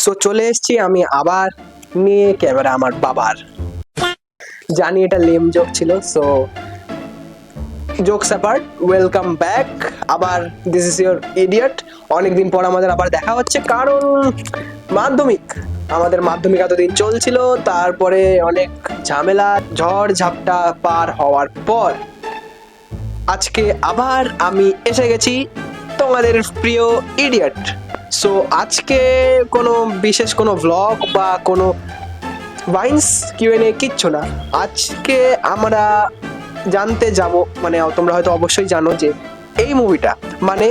So চলে এসেছি আমি আবার নিয়ে ক্যামেরা আমার বাবার। জানি এটা লেম জোক ছিল, so jokes apart, welcome back. আবার দিস ইজ ইয়োর ইডিয়ট। অনেকদিন পর আমাদের আবার দেখা হচ্ছে, কারণ মাধ্যমিক, আমাদের মাধ্যমিক এতদিন চলছিল, তারপরে অনেক ঝামেলা ঝড় ঝাপটা পার হওয়ার পর আজকে আবার আমি এসে গেছি, তোমাদের প্রিয় ইডিয়ট। সো আজকে কোনো বিশেষ কোনো ভ্লগ বা কোনো ভাইন্স কিউএনএ কিচ্ছু না। আজকে আমরা জানতে যাব, মানে তোমরা হয়তো অবশ্যই জানো যে এই মুভিটা মানে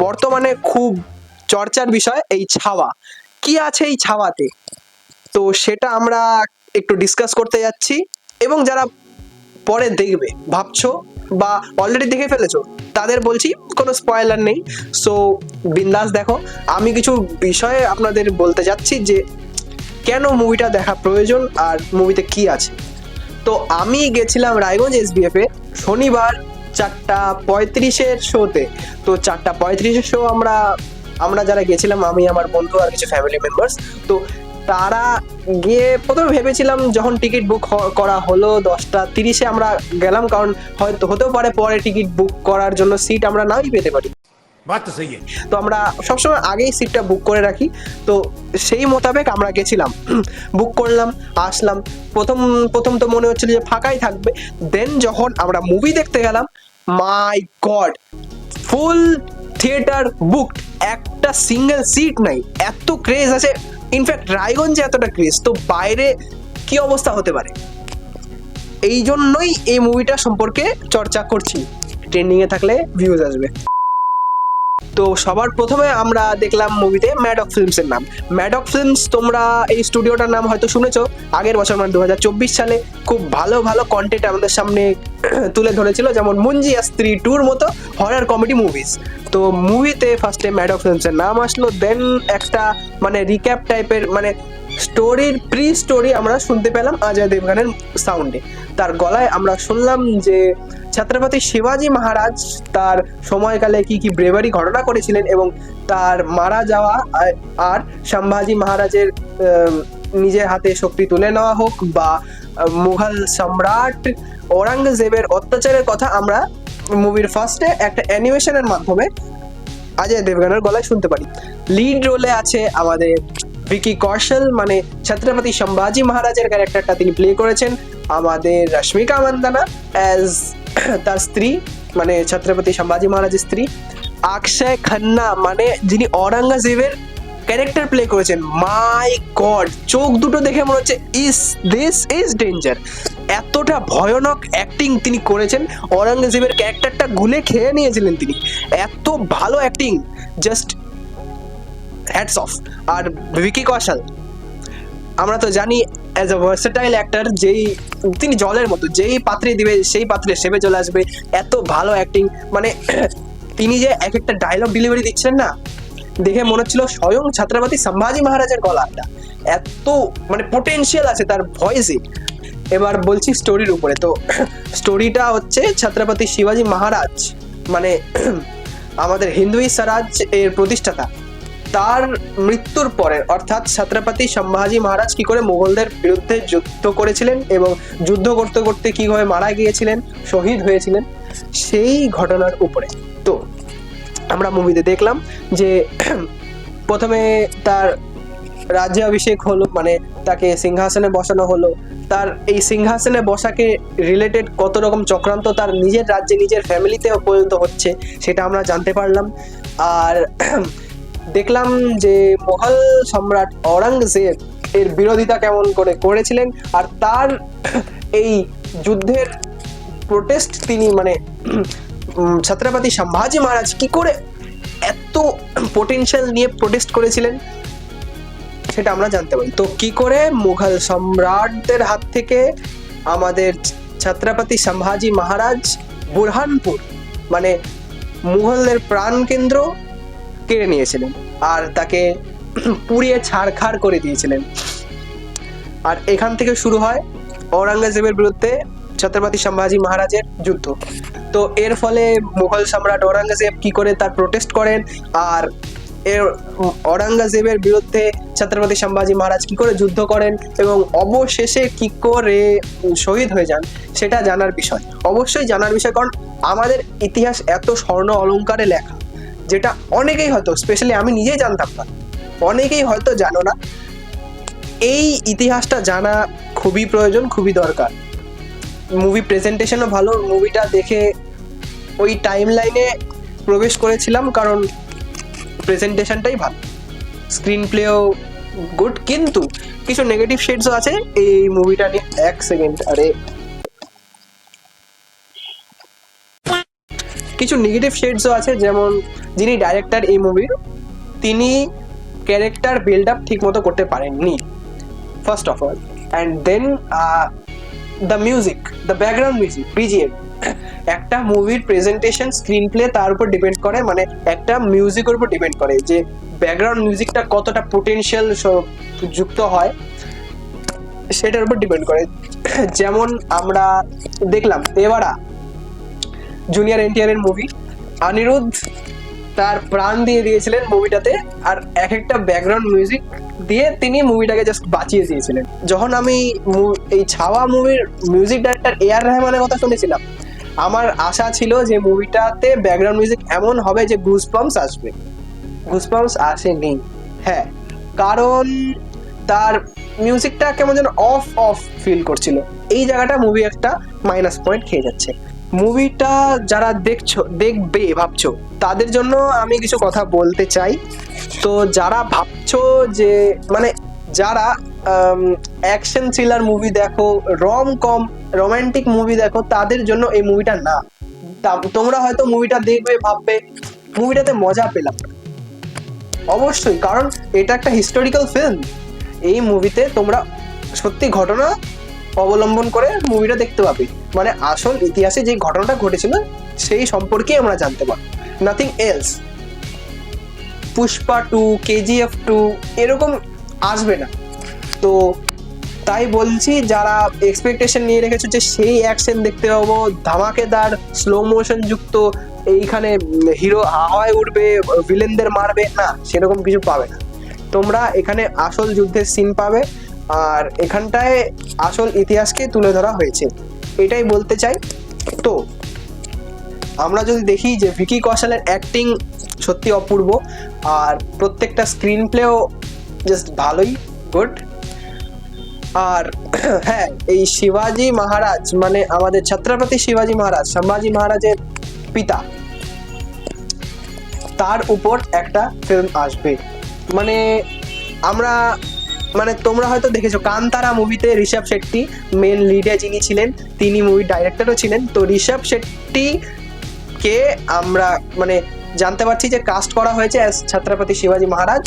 বর্তমানে খুব চর্চার বিষয়, এই ছাওয়া। কি আছে এই ছাওয়াতে, তো সেটা আমরা একটু ডিসকাস করতে যাচ্ছি। এবং যারা পরে দেখবে ভাবছো বা অলরেডি দেখে ফেলেছো, তাদের বলছি কোনো স্পয়লার নেই, সো বিন্দাস দেখো। আমি কিছু বিষয়ে আপনাদের বলতে যাচ্ছি যে কেন মুভিটা দেখা প্রয়োজন আর মুভিতে কি আছে। তো আমি গেছিলাম রায়গঞ্জ এসবিএফ এ শনিবার 4:35-এর শোতে। তো 4:35-এর শো আমরা যারা গেছিলাম, আমি, আমার বন্ধু আর কিছু ফ্যামিলি মেম্বার্স, তো তারা গিয়ে প্রথমে ভেবেছিলাম, যখন টিকিট বুক করা হলো 10:30-এ আমরা গেলাম, কারণ হয়তো হতেও পারে পরে টিকিট বুক করার জন্য সিট আমরা নাই পেতে পারি। बात तो सही है। তো আমরা সবসময় আগেই সিটটা বুক করে রাখি, তো সেই মোতাবেক আমরা গেছিলাম, বুক করলাম, আসলাম। প্রথম প্রথম তো মনে হচ্ছিল যে ফাঁকাই থাকবে, দেন যখন আমরা মুভি দেখতে গেলাম, মাই গড, ফুল থিয়েটার বুকড, একটা সিঙ্গেল সিট নাই, এত ক্রেজ আছে। ইনফ্যাক্ট রায়গঞ্জে এতটা ক্রেজ, তো বাইরে কি অবস্থা হতে পারে। এই জন্যই এই মুভিটা সম্পর্কে চর্চা করছি, ট্রেন্ডিংয়ে থাকলে ভিউজ আসবে। তো সবার প্রথমে আমরা দেখলাম মুভিতে ম্যাডক ফিল্মস এর নাম। ম্যাডক ফিল্মস, তোমরা এই স্টুডিওটার নাম হয়তো শুনেছো। আগের বছর মানে 2024 সালে খুব ভালো ভালো কন্টেন্ট আমাদের সামনে তুলে ধরেছিল, যেমন মুঞ্জিয়া স্ত্রী 2-র মতো হরার কমেডি মুভিজ। তো মুভিতে ফার্স্টে ম্যাডক ফিল্মস এর নাম আসলো, দেন একটা মানে রিক্যাপ টাইপের, মানে স্টোরির প্রি স্টোরি আমরা শুনতে পেলাম অজয় দেবগানের সাউন্ডে। তার গলায় আমরা শুনলাম যে ছত্রপতি শিবাজি মহারাজ তার সময়কালে কি কি ব্রেভারি ঘটনা করেছিলেন, এবং তার মারা যাওয়া আর সম্ভাজি মহারাজের নিজের হাতে শক্তি তুলে নেওয়া হোক, বা মুঘল সম্রাট ঔরঙ্গজেবের অত্যাচারের কথা আমরা মুভির ফার্স্টে একটা অ্যানিমেশনের মাধ্যমে অজয় দেবগানের গলায় শুনতে পারি। লিড রোলে আছে আমাদের ভিকি কৌশল, মানে ছত্রপতি সম্ভাজি মহারাজের ক্যারেক্টারটা তিনি প্লে করেছেন। আমাদের রশ্মিকা মান্দানা অ্যাজ তার স্ত্রী, মানে ছত্রপতি সম্ভাজি মহারাজের স্ত্রী। অক্ষয় খান্না, মানে যিনি ঔরঙ্গজেবের ক্যারেক্টার প্লে করেছেন। মাই গড, চোখ দুটো দেখে মনে হচ্ছে দিস ইজ ডেঞ্জার। এতটা ভয়ানক অ্যাক্টিং তিনি করেছেন, ঔরঙ্গজেবের ক্যারেক্টারটা গুলে খেয়ে নিয়েছিলেন তিনি। এত ভালো অ্যাক্টিং, জাস্ট হ্যাটস অফ। আর ভিকি কৌশল, আমরা তো জানি অ্যাজ আ ভার্সেটাইল অ্যাক্টর, যেই তিনি জলের মতো, যেই পাত্রে দিবে সেই পাত্রে সেবে চলে আসবে। এত ভালো অ্যাক্টিং, মানে তিনি যে এক একটা ডায়লগ ডেলিভারি দিচ্ছেন না, দেখে মনে হচ্ছিল স্বয়ং ছত্রপতি সম্ভাজি মহারাজের গলাটা। এত মানে পোটেনশিয়াল আছে তার ভয়েসে। এবার বলছি স্টোরির উপরে। তো স্টোরিটা হচ্ছে ছত্রপতি শিবাজি মহারাজ, মানে আমাদের হিন্দুই স্বরাজ এর প্রতিষ্ঠাতা, তার মৃত্যুর পরে, অর্থাৎ ছত্রপতি সম্ভাজি মহারাজ কি করে মুঘলদের বিরুদ্ধে যুদ্ধ করেছিলেন এবং যুদ্ধ করতে করতে কিভাবে মারা গিয়েছিলেন, শহীদ হয়েছিলেন, সেই ঘটনার উপরে। তো আমরা মুভিতে দেখলাম যে প্রথমে তার রাজ্যাভিষেক হলো, মানে তাকে সিংহাসনে বসানো হলো। তার এই সিংহাসনে বসাকে রিলেটেড কত রকম চক্রান্ত তার নিজের রাজ্যে, নিজের ফ্যামিলিতে পর্যন্ত হচ্ছে, সেটা আমরা জানতে পারলাম। আর দেখলাম যে মুঘল সম্রাট ঔরঙ্গজেব এর বিরোধিতা কেমন করে করেছিলেন, আর তার এই যুদ্ধের প্রোটেস্ট তিনি, মানে ছত্রপতি সম্ভাজি মহারাজ কি করে এত পোটেনশিয়াল নিয়ে প্রোটেস্ট করেছিলেন, সেটা আমরা জানতে পারি। তো কি করে মুঘল সম্রাটদের হাত থেকে আমাদের ছত্রপতি সম্ভাজি মহারাজ বুরহানপুর, মানে মুঘলদের প্রাণ কেন্দ্র, কেড়ে নিয়েছিলেন আর তাকে পুড়িয়ে ছাড়খাড় করে দিয়েছিলেন। আর এখান থেকে শুরু হয় ঔরঙ্গজেবের বিরুদ্ধে ছত্রপতি সম্ভাজি মহারাজের যুদ্ধ। তো এর ফলে মুঘল সম্রাট ঔরঙ্গজেব কি করে তার প্রোটেস্ট করেন, আর এর ঔরঙ্গজেবের বিরুদ্ধে ছত্রপতি সম্ভাজি মহারাজ কি করে যুদ্ধ করেন এবং অবশেষে কি করে শহীদ হয়ে যান, সেটা জানার বিষয়, অবশ্যই জানার বিষয়। কারণ আমাদের ইতিহাস এত স্বর্ণ অলংকারে লেখা, যেটা অনেকেই হয়তো, স্পেশালি আমি নিজেই জানতাম না, অনেকেই হয়তো জানো না। এই ইতিহাসটা জানা খুবই প্রয়োজন, খুবই দরকার। মুভি প্রেজেন্টেশনও ভালো, মুভিটা দেখে ওই টাইম লাইনে প্রবেশ করেছিলাম কারণ প্রেজেন্টেশনটাই ভালো, স্ক্রিন প্লেও গুড, কিন্তু কিছু নেগেটিভ শেডসও আছে এই মুভিটা নিয়ে। এক সেকেন্ড, আরে কিছু নেগেটিভ শেডসও আছে, যেমন যিনি ডাইরেক্টর এই মুভির, তিনি ক্যারেক্টার বিল্ড আপ ঠিক মতো করতে পারেননি, first of all. And then the music, the background music, BGM, একটা মুভির প্রেজেন্টেশন স্ক্রিন প্লে তার উপর ডিপেন্ড করে, মানে একটা মিউজিকের উপর ডিপেন্ড করে যে ব্যাকগ্রাউন্ড মিউজিকটা কতটা পোটেনশিয়াল যুক্ত হয়, সেটার উপর ডিপেন্ড করে। যেমন আমরা দেখলাম এবারা জুনিয়র এনটিআর এর মুভি, অনিরুদ্ধ তার প্রাণ দিয়ে দিয়েছিলেন মুভিটাতে, আর এক একটা ব্যাকগ্রাউন্ড মিউজিক দিয়ে তিনি মুভিটাকে জাস্ট বাঁচিয়ে দিয়েছিলেন। যখন আমি এই ছাওয়া মুভির মিউজিক ডাইরেক্টর এআর রহমানের কথা শুনেছিলাম, আমার আশা ছিল যে মুভিটাতে ব্যাকগ্রাউন্ড মিউজিক এমন হবে যে গুজবাম্পস আসবে, গুজবাম্পস আসেনি। হ্যাঁ, কারণ তার মিউজিকটা কেমন যেন অফ অফ ফিল করছিল, এই জায়গাটা মুভি একটা মাইনাস পয়েন্ট খেয়ে যাচ্ছে। মুভিটা যারা দেখবে ভাবছো, তাদের জন্য আমি কিছু কথা বলতে চাই। তো যারা ভাবছো যে মানে যারা অ্যাকশন থ্রিলার মুভি দেখো, রোমান্টিক মুভি দেখো, তাদের জন্য এই মুভিটা না। তোমরা হয়তো মুভিটা দেখবে, ভাববে মুভিটাতে মজা পেলাম না। অবশ্যই, কারণ এটা একটা হিস্টোরিক্যাল ফিল্ম। এই মুভিতে তোমরা সত্যি ঘটনা অবলম্বন করে মুভিটা দেখতে পাবে, মানে আসল ইতিহাসে যে ঘটনাটা ঘটেছিল সেই সম্পর্কে আমরা জানতে পারবো, নাথিং এলস। পুষ্পা 2, কেজিএফ 2 এরকম আসবে না। তো তাই বলছি, যারা এক্সপেকটেশন নিয়ে রেখেছো যে সেই অ্যাকশন দেখতে পাবো, ধামাকেদার স্লো মোশন যুক্ত, এইখানে হিরো হাওয়ায় উঠবে, ভিলেনদের মারবে, না, সেরকম কিছু পাবে না। তোমরা এখানে আসল যুদ্ধের সিন পাবে, আর এখানটায় আসল ইতিহাসকে তুলে ধরা হয়েছে, এটাই বলতে চাই। তো আমরা যদি দেখি যে ভিকি কৌশলের অ্যাক্টিং সত্যি অপূর্ব, আর প্রত্যেকটা স্ক্রিন প্লেও জাস্ট ভালোই, গুড। আর হ্যাঁ, এই শিবাজি মহারাজ, মানে আমাদের ছত্রপতি শিবাজি মহারাজ, সম্ভাজি মহারাজের পিতা, তার উপর একটা ফিল্ম আসবে। মানে আমরা, মানে তোমরা হয়তো দেখেছো কান্তারা মুভিতে ঋষভ শেট্টি মেন লিডে যিনি ছিলেন, তিনি মুভির ডাইরেক্টরও ছিলেন। তো ঋষভ শেট্টি কে আমরা মানে জানতে পারছি যে কাস্ট করা হয়েছে অ্যাজ ছত্রপতি শিবাজি মহারাজ।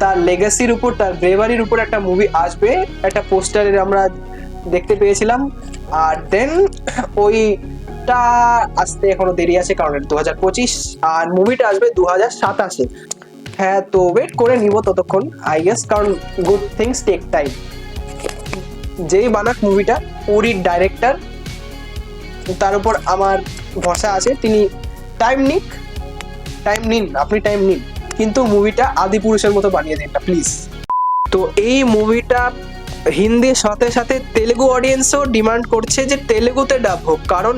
তার লেগাসির উপর, তার ব্রেভারির উপর একটা মুভি আসবে, একটা পোস্টারে আমরা দেখতে পেয়েছিলাম। আর দেন ওইটা আসতে এখনো দেরি আছে, কারণ 2025, আর মুভিটা আসবে 2027-এ। হ্যাঁ, তো ওয়েট করে নিব ততক্ষণ, আই গেস, কারণ গুড থিংস টেক টাইম। যেই বানাক মুভিটা, উরির ডাইরেক্টর, তার উপর আমার ভরসা আছে, তিনি টাইম নিন, আপনি টাইম নিন, কিন্তু মুভিটা আদিপুরুষের মতো বানিয়ে দিন না প্লিজ। তো এই মুভিটা হিন্দির সাথে সাথে তেলেগু অডিয়েন্সও ডিমান্ড করছে যে তেলেগুতে ডাব হোক, কারণ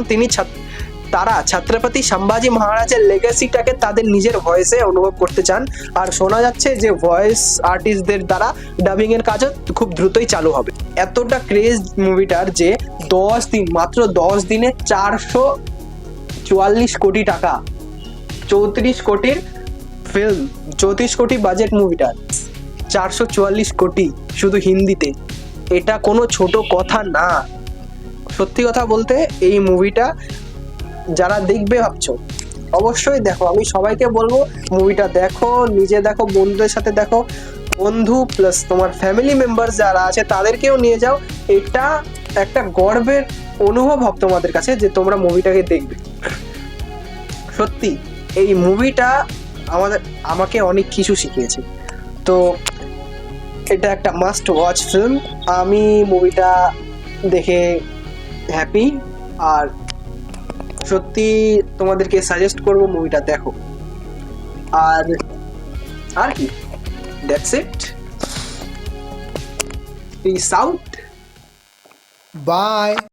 তারা ছত্রপতি সম্ভাজি মহারাজের লেগাসিটাকে তাদের নিজের ভয়েসে অনুভব করতে চান। আর শোনা যাচ্ছে যে ভয়েস আর্টিস্টদের দ্বারা ডাবিং এর কাজও খুব দ্রুতই চালু হবে। এতটা ক্রেজ মুভিটার যে মাত্র 10 দিনে 444 কোটি টাকা, 34 কোটির ফিল্ম, 34 কোটি বাজেট মুভিটার, 444 কোটি শুধু হিন্দিতে। এটা কোনো ছোট কথা না। সত্যি কথা বলতে এই মুভিটা যারা দেখবে ভাবছো, অবশ্যই দেখো। আমি সবাইকে বলবো মুভিটা দেখো, নিজে দেখো, বন্ধুদের সাথে দেখো, বন্ধু প্লাস তোমার ফ্যামিলি মেম্বার যারা আছে তাদেরকেও নিয়ে যাও। এটা একটা গর্বের অনুভব হবে তোমাদের কাছে যে তোমরা মুভিটাকে দেখবে। সত্যি এই মুভিটা আমাকে অনেক কিছু শিখিয়েছে। তো এটা একটা মাস্ট ওয়াচ ফিল্ম। আমি মুভিটা দেখে হ্যাপি, আর সত্যি তোমাদেরকে সাজেস্ট করব মুভিটা দেখো। আর আর কি, that's it, piece out. Bye.